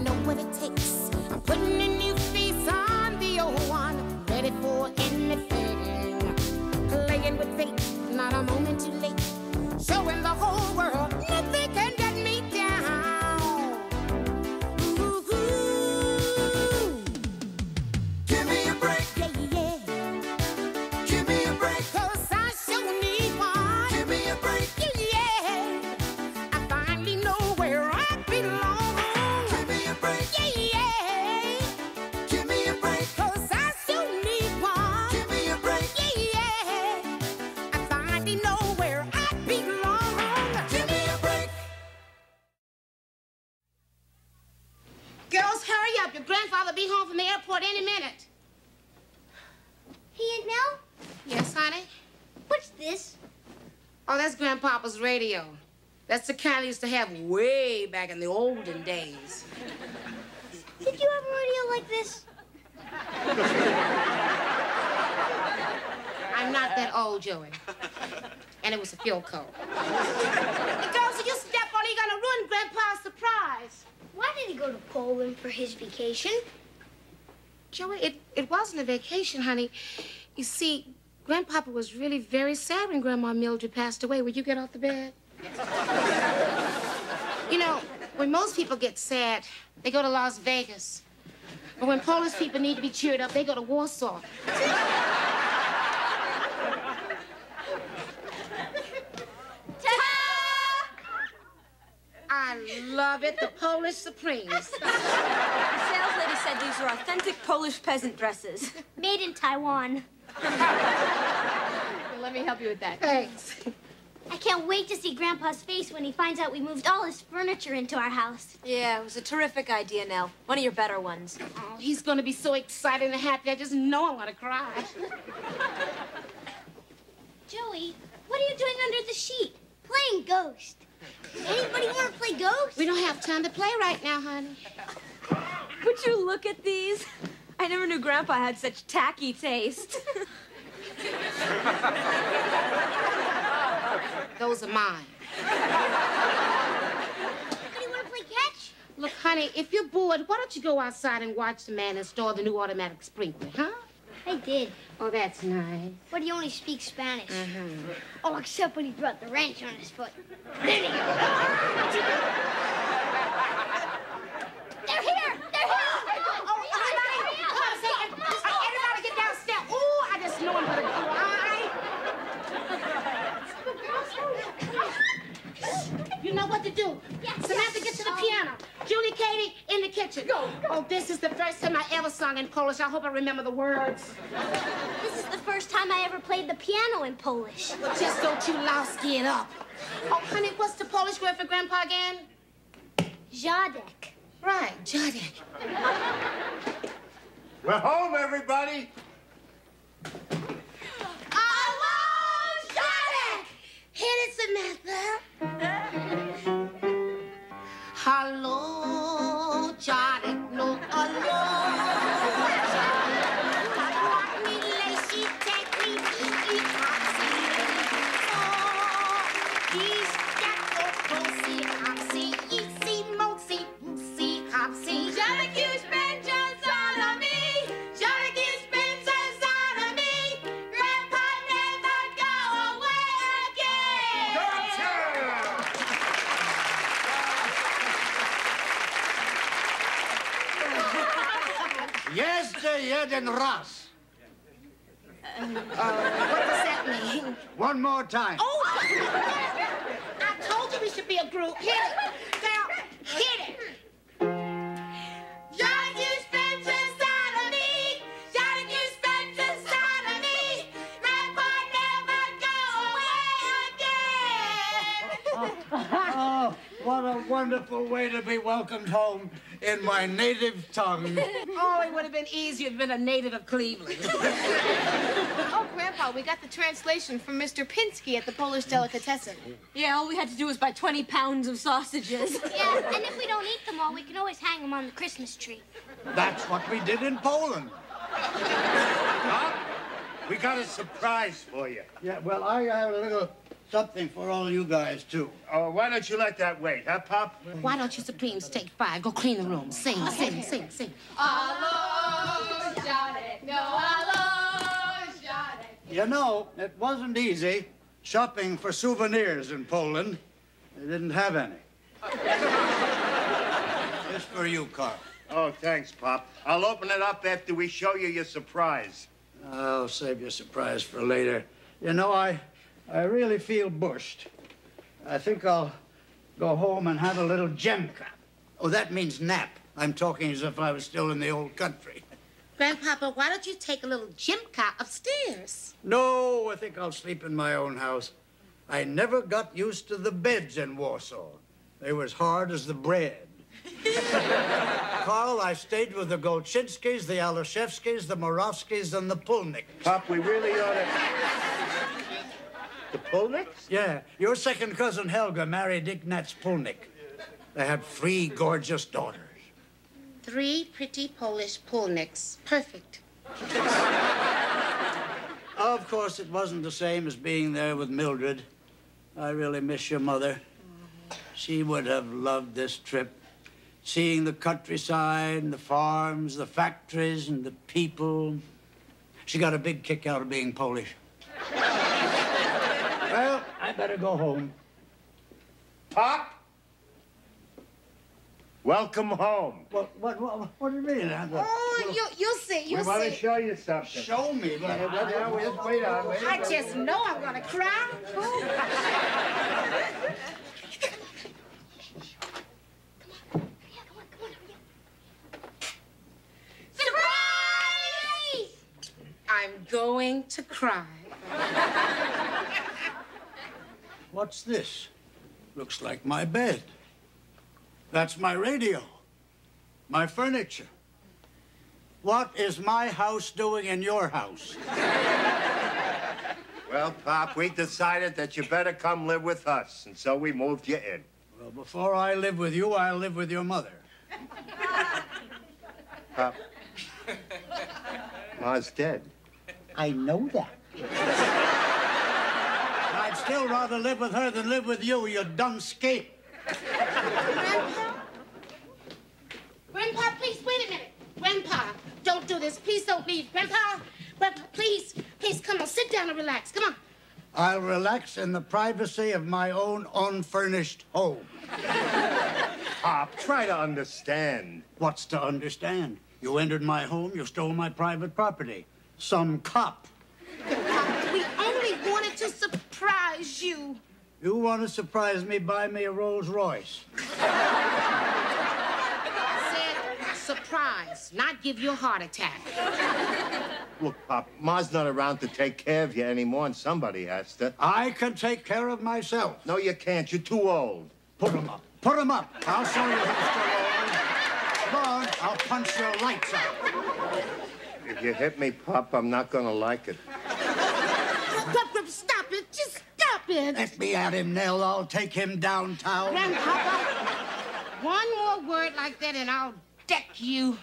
know what it takes. I'm putting a new face on the old one, ready for anything. Playing with fate, not a moment too late. Showing the whole world nothing can get me down. Ooh, ooh. Give me a break. Yeah, yeah. Give me a break. 'Cause I sure need one. Give me a break. Yeah. I finally know where I belong. Give me a break. Yeah, yeah. Give me a break. 'Cause I sure need one. Give me a break. Yeah. I finally know where I belong. Give me a break. Girls, hurry up. Your grandfather will be home from the airport any minute. Hey, Aunt Nell, Yes, honey? what's this? Oh, that's Grandpapa's radio. That's the kind they used to have way back in the olden days. Did you have a radio like this? I'm not that old, Joey. And it was a field coat. The girls, if you step on it, you're gonna ruin Grandpa's surprise. Why did he go to Poland for his vacation? Joey, it wasn't a vacation, honey. You see, Grandpapa was really very sad when Grandma Mildred passed away. Will you get off the bed? You know, when most people get sad, they go to Las Vegas. But when Polish people need to be cheered up, they go to Warsaw. I love it, the Polish Supremes. The sales lady said these were authentic Polish peasant dresses. Made in Taiwan. Let me help you with that. Thanks. I can't wait to see Grandpa's face when he finds out we moved all his furniture into our house. Yeah, it was a terrific idea, Nell. One of your better ones. Oh, he's gonna be so excited and happy, I just know I'm gonna cry. Joey, what are you doing under the sheet? Playing Ghost. Anybody want to play Ghost? We don't have time to play right now, honey. Would you look at these? I never knew Grandpa had such tacky taste. Those are mine. Anybody want to play catch? Look, honey, if you're bored, why don't you go outside and watch the man install the new automatic sprinkler, huh? I did, Oh, that's nice. but he only speaks Spanish. Mm-hmm. Oh, except when he brought the wrench on his foot. There he goes. They're here! They're here! Oh, everybody, come on a second. Everybody get downstairs. Ooh, I just know I'm gonna cry. You know what to do. Yes, Samantha, get to the piano. Julie, Katie, in the kitchen. Go. Oh, this is the first time I ever sung in Polish. I hope I remember the words. This is the first time I ever played the piano in Polish. Well, just don't you lousy it up. Oh, honey, what's the Polish word for Grandpa again? Dziadek. Right, Jadek. We're home, everybody. Hit it, Samantha. Hello, Jadek, no, hello. Rock me, lacy, take me, eat hopsy. Oh, east, get no closey, hopsy, easy, motsy, boosey, hopsy. Jadek, you spend just all on me. Jadek, you spend just all on me. Grandpa never go away again. Jeszcze jeden raz. What does that mean? One more time. Oh! I told you we should be a group. Hit it. Girl, hit it. Johnny, you spent just out of me. Johnny, you spent just out of me. Grandpa never go away again. Oh, what a wonderful way to be welcomed home in my native tongue. Oh, it would have been easier if you'd been a native of Cleveland. Oh, Grandpa, we got the translation from Mr. Pinsky at the Polish Delicatessen. Yeah, all we had to do was buy 20 pounds of sausages. Yeah, and if we don't eat them all, we can always hang them on the Christmas tree. That's what we did in Poland. Huh? We got a surprise for you. Yeah, well, I have a little something for all you guys, too. Oh, why don't you let that wait, huh, Pop? Why don't you Supremes take 5? Go clean the room. Sing. Allo, Johnny. No, allo, Johnny. You know, it wasn't easy shopping for souvenirs in Poland. They didn't have any. This for you, Carl. Oh, thanks, Pop. I'll open it up after we show you your surprise. I'll save your surprise for later. You know, I really feel bushed. I think I'll go home and have a little jemka. Oh, that means nap. I'm talking as if I was still in the old country. Grandpapa, why don't you take a little jimka upstairs? No, I think I'll sleep in my own house. I never got used to the beds in Warsaw. They were as hard as the bread. Carl, I stayed with the Golczynskis, the Alashevskis, the Moravskis, and the Pulniks. Pop, we really ought to... The Polnicks? Yeah, your second cousin Helga married Ignaz Pulnik. They had 3 gorgeous daughters. 3 pretty Polish Pulniks. Perfect. Of course, it wasn't the same as being there with Mildred. I really miss your mother. She would have loved this trip. Seeing the countryside and the farms, the factories and the people. She got a big kick out of being Polish. Well, I better go home. Pop? Welcome home. What do you mean? Oh, you'll see. We want to show you something. Show me. Wait on. I just know I'm gonna cry. Surprise! I'm going to cry. What's this? Looks like my bed. That's my radio. My furniture. What is my house doing in your house? Well, Pop, we decided that you better come live with us, and so we moved you in. Well, before I live with you, I'll live with your mother. Pop. Ma's dead. I know that. I'd still rather live with her than live with you, you dumb skate. Grandpa, please, wait a minute. Grandpa, don't do this. Please don't leave. Grandpa, please, come on. Sit down and relax. Come on. I'll relax in the privacy of my own unfurnished home. Pop, try to understand. What's to understand? You entered my home, you stole my private property. Some cop. We only wanted to surprise you. You want to surprise me, buy me a Rolls Royce. Surprise, not give you a heart attack. Look, Pop, Ma's not around to take care of you anymore, and somebody has to. I can take care of myself. No, you can't. You're too old. Put 'em up. Put 'em up. I'll show you who's still old. Come on, I'll punch your lights out. If you hit me, Pop, I'm not gonna like it. Stop it. Just stop it. Let me at him, Nell. I'll take him downtown. Grandpapa, one more word like that and I'll deck you.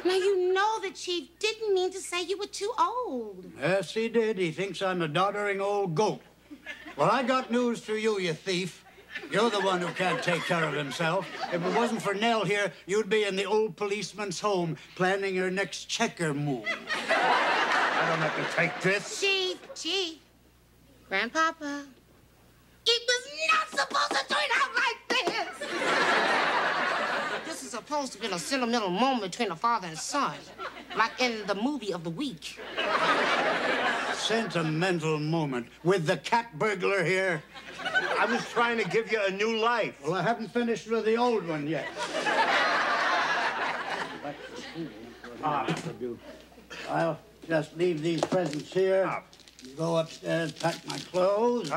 Now, you know the chief didn't mean to say you were too old. Yes, he did. He thinks I'm a doddering old goat. Well, I got news for you, you thief. You're the one who can't take care of himself. If it wasn't for Nell here, you'd be in the old policeman's home planning your next checker move. I don't have to take this. Chief. Grandpapa. It was not supposed to turn out like this. This is supposed to be a sentimental moment between a father and son. Like in the movie of the week. Sentimental moment with the cat burglar here. I was trying to give you a new life. Well, I haven't finished with the old one yet. I'll just leave these presents here. Go upstairs, pack my clothes.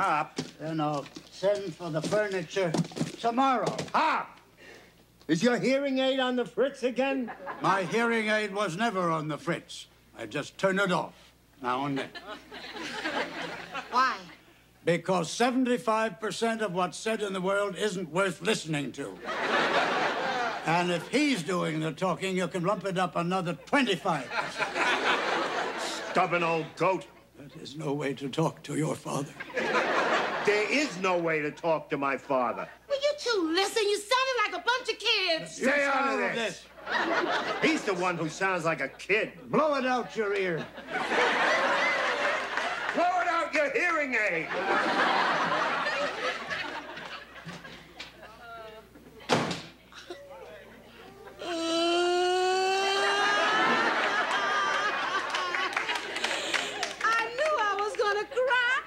Then I'll send for the furniture tomorrow. Is your hearing aid on the fritz again? My hearing aid was never on the fritz. I just turn it off now and then. Why? Because 75% of what's said in the world isn't worth listening to. And if he's doing the talking, you can lump it up another 25%. Stubborn old goat. That is no way to talk to your father. There is no way to talk to my father. Will you two listen? You sounded like a bunch of kids. Stay out of this. He's the one who sounds like a kid. Blow it out your ear. Blow it out your hearing aid. I knew I was gonna cry.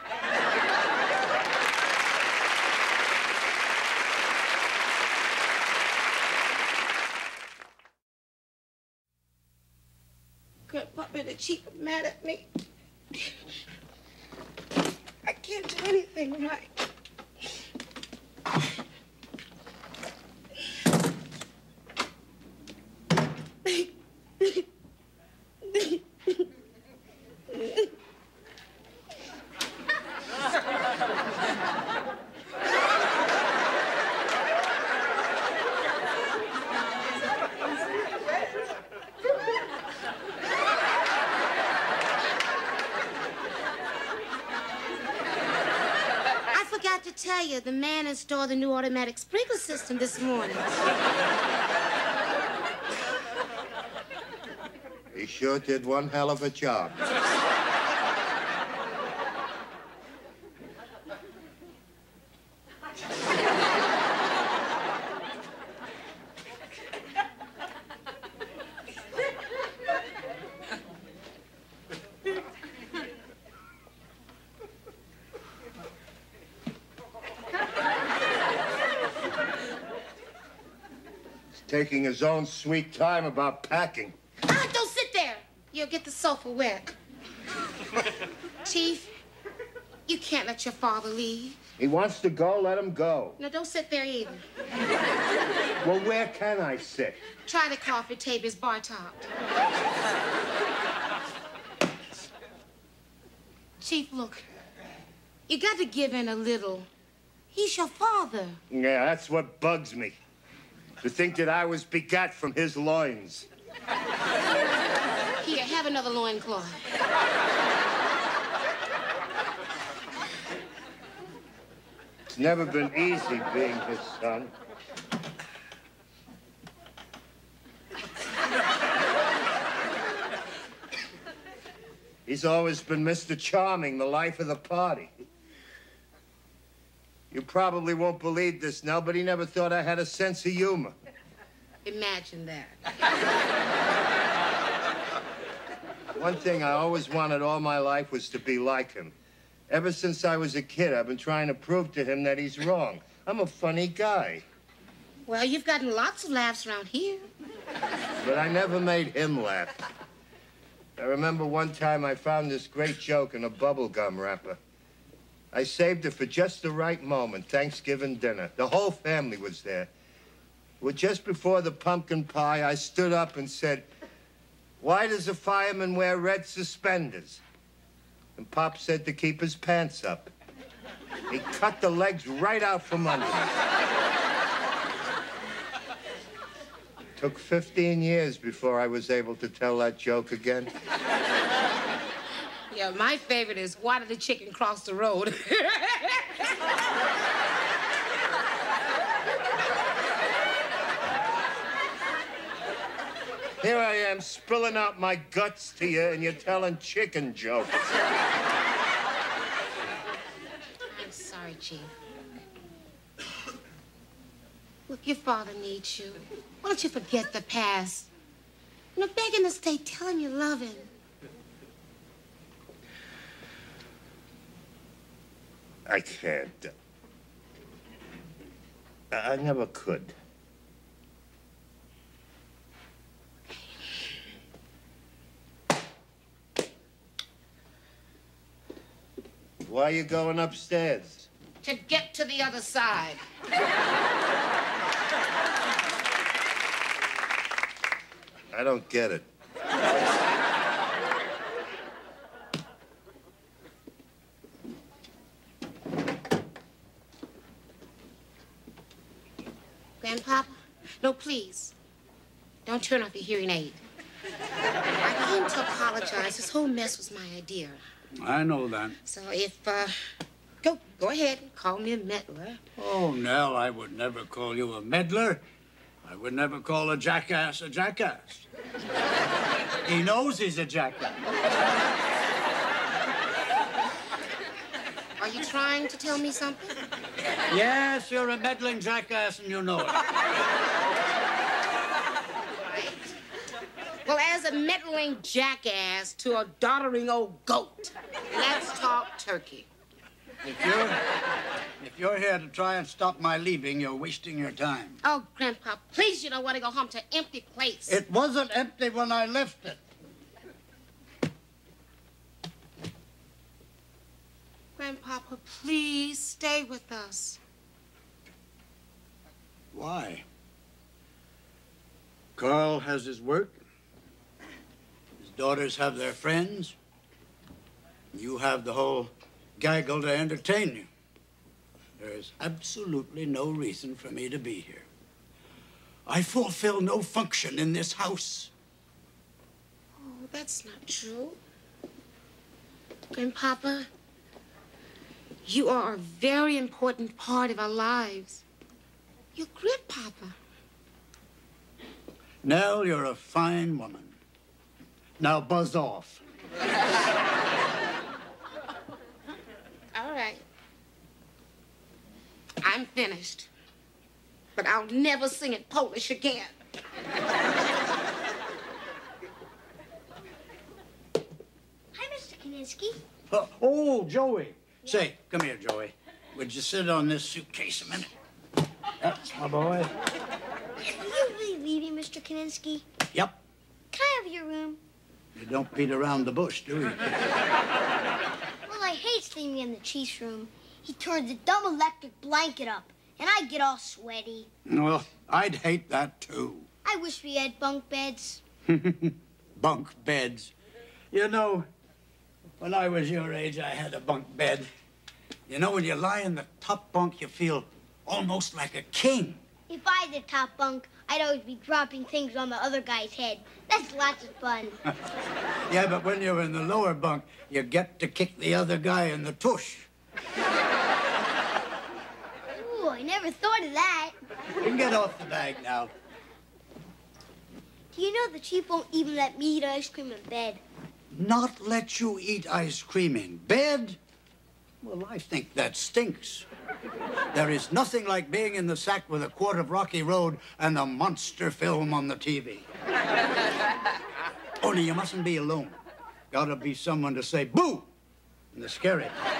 Grandpa and the chief are mad at me. I can't do anything right. To tell you, the man installed the new automatic sprinkler system this morning. He sure did one hell of a job. Taking his own sweet time about packing. Ah, don't sit there. You'll get the sofa wet. Chief, you can't let your father leave. He wants to go, let him go. No, don't sit there either. Well, where can I sit? Try the coffee table, it's bar-topped. Chief, look. You got to give in a little. He's your father. Yeah, that's what bugs me. To think that I was begat from his loins. Here, have another loincloth. It's never been easy being his son. He's always been Mr. Charming, the life of the party. You probably won't believe this now, but he never thought I had a sense of humor. Imagine that. One thing I always wanted all my life was to be like him. Ever since I was a kid, I've been trying to prove to him that he's wrong. I'm a funny guy. Well, you've gotten lots of laughs around here. But I never made him laugh. I remember one time I found this great joke in a bubble gum wrapper. I saved it for just the right moment, Thanksgiving dinner. The whole family was there. Well, just before the pumpkin pie, I stood up and said, "Why does a fireman wear red suspenders?" And Pop said to keep his pants up. He cut the legs right out from under me. Took 15 years before I was able to tell that joke again. Yeah, my favorite is, why did the chicken cross the road? Here I am spilling out my guts to you, and you're telling chicken jokes. I'm sorry, Chief. Look, your father needs you. Why don't you forget the past? You know, begging to stay, tell him you love him. I can't. I never could. Why are you going upstairs? To get to the other side. I don't get it. Grandpapa? No, please. Don't turn off your hearing aid. I I came to apologize. This whole mess was my idea. I know that. So if, go ahead and call me a meddler. Oh, Nell, I would never call you a meddler. I would never call a jackass a jackass. He knows he's a jackass. Are you trying to tell me something? Yes, you're a meddling jackass and you know it. Well, as a meddling jackass to a doddering old goat, let's talk turkey. If you're here to try and stop my leaving, you're wasting your time. Oh, Grandpa, please, you don't want to go home to an empty place. It wasn't empty when I left it. Grandpapa, please stay with us. Why? Carl has his work. His daughters have their friends. You have the whole gaggle to entertain you. There is absolutely no reason for me to be here. I fulfill no function in this house. Oh, that's not true. Grandpapa, you are a very important part of our lives. You're Grandpapa. Nell, you're a fine woman. Now buzz off. All right. I'm finished. But I'll never sing it Polish again. Hi, Mr. Kaninsky. Oh, Joey. Say, come here, Joey. Would you sit on this suitcase a minute? That's my boy. Are you really leaving, Mr. Kaninsky? Yep. Can I have your room? You don't beat around the bush, do you? Well, I hate sleeping in the chief's room. He turns the dumb electric blanket up, and I get all sweaty. Well, I'd hate that, too. I wish we had bunk beds. Bunk beds. You know, when I was your age, I had a bunk bed. You know, when you lie in the top bunk, you feel almost like a king. If I had the top bunk, I'd always be dropping things on the other guy's head. That's lots of fun. Yeah, but when you're in the lower bunk, you get to kick the other guy in the tush. Ooh, I never thought of that. You can get off the bag now. Do you know the chief won't even let me eat ice cream in bed? Not let you eat ice cream in bed? Well, I think that stinks. There is nothing like being in the sack with a quart of Rocky Road and the monster film on the TV. Only you mustn't be alone. Gotta be someone to say boo in the scary part.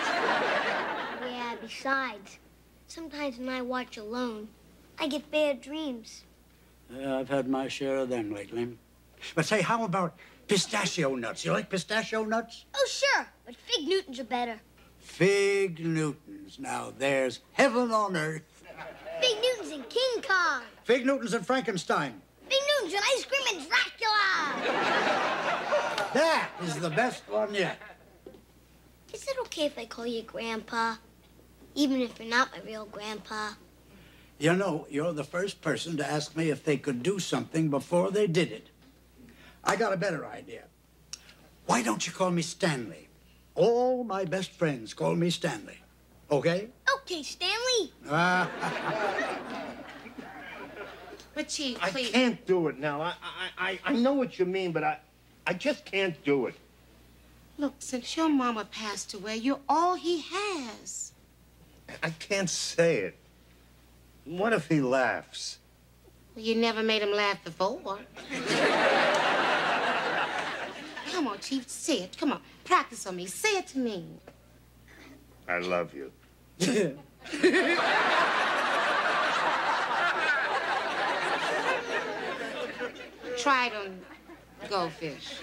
Yeah, besides, sometimes when I watch alone, I get bad dreams. Yeah, I've had my share of them lately. But say, how about pistachio nuts? You like pistachio nuts? Oh, sure, but Fig Newtons are better. Fig Newtons. Now, there's heaven on earth. Fig Newtons and King Kong. Fig Newtons and Frankenstein. Fig Newtons and ice cream and Dracula. That is the best one yet. Is it okay if I call you Grandpa? Even if you're not my real grandpa? You know, you're the first person to ask me if they could do something before they did it. I got a better idea. Why don't you call me Stanley? All my best friends call me Stanley. Okay? Okay, Stanley. But, Chief, I please. can't do it now. I know what you mean, but I just can't do it. Look, since your mama passed away, you're all he has. I can't say it. What if he laughs? Well, you never made him laugh before. Come on, Chief, say it. Come on, practice on me. Say it to me. I love you. Try it on Goldfish.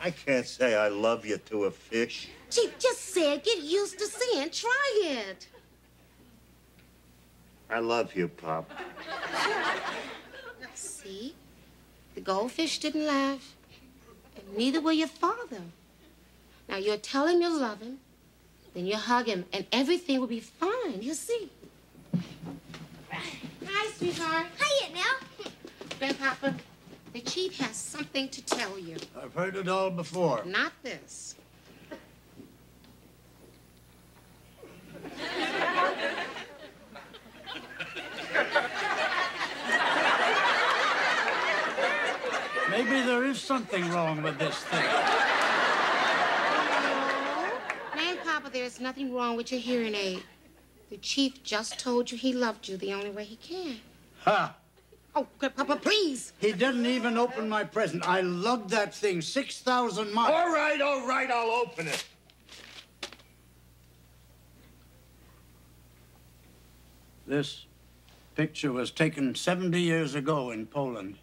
I can't say I love you to a fish. Chief, just say it. Get used to saying. Try it. I love you, Pop. See? The goldfish didn't laugh, and neither will your father. Now, you're telling him you love him, then you hug him, and everything will be fine. You'll see. Hi, sweetheart. Hiya now. Grandpapa, the chief has something to tell you. I've heard it all before. Not this. Maybe there is something wrong with this thing. Grandpapa, there's nothing wrong with your hearing aid. The chief just told you he loved you the only way he can. Ha! Oh, Grandpapa, please. He didn't even open my present. I lugged that thing 6,000 miles. All right, I'll open it. This picture was taken 70 years ago in Poland.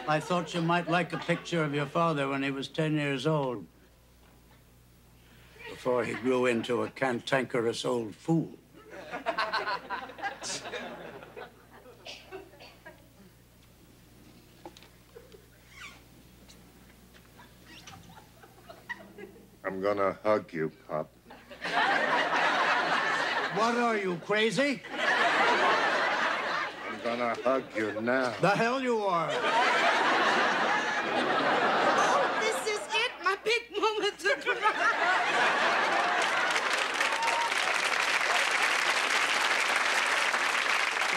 I thought you might like a picture of your father when he was 10 years old, before he grew into a cantankerous old fool. I'm gonna hug you, Pop. What are you, crazy? I'm gonna hug you now. The hell you are. This is it, my big moment to cry.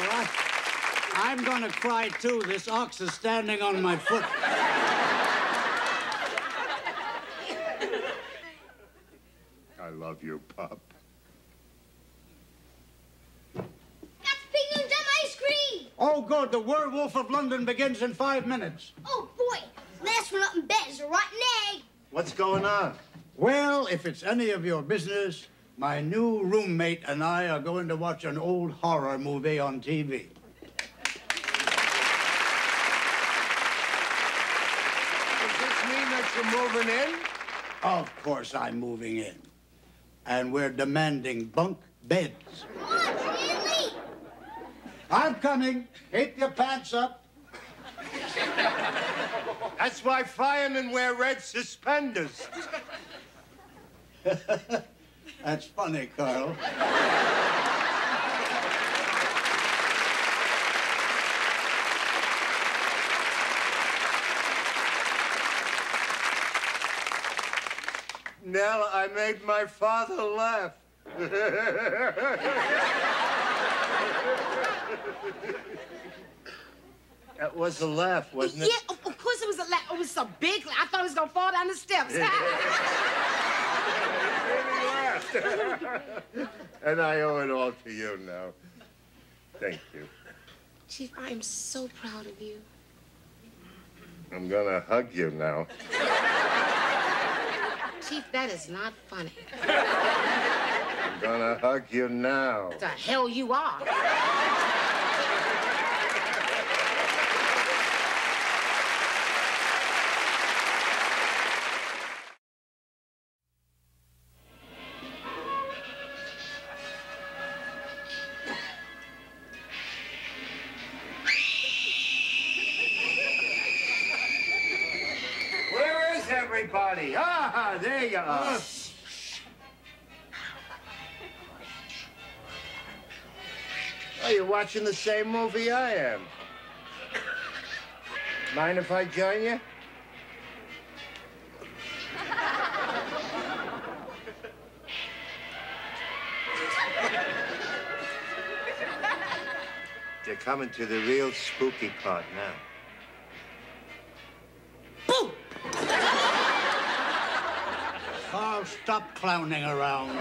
Well, I'm gonna cry too. This ox is standing on my foot. I love you, Pop. That's Penguin's ice cream! Oh, good. The Werewolf of London begins in 5 minutes. Oh, boy. Last one up in bed is a rotten egg. What's going on? Well, if it's any of your business, my new roommate and I are going to watch an old horror movie on TV. Does this mean that you're moving in? Of course I'm moving in. And we're demanding bunk beds. Come on, Stanley. I'm coming. Keep your pants up. That's why firemen wear red suspenders. That's funny, Carl. Nell, I made my father laugh. That was a laugh, wasn't it? Yeah, of course it was a laugh. It was so big. I thought he was going to fall down the steps. And I owe it all to you now. Thank you. Chief, I am so proud of you. I'm gonna hug you now. Chief, that is not funny. I'm gonna hug you now. The hell you are. Where is everybody? Ah, there you are. Oh, you're watching the same movie I am. Mind if I join you? You're coming to the real spooky part now. Carl, stop clowning around.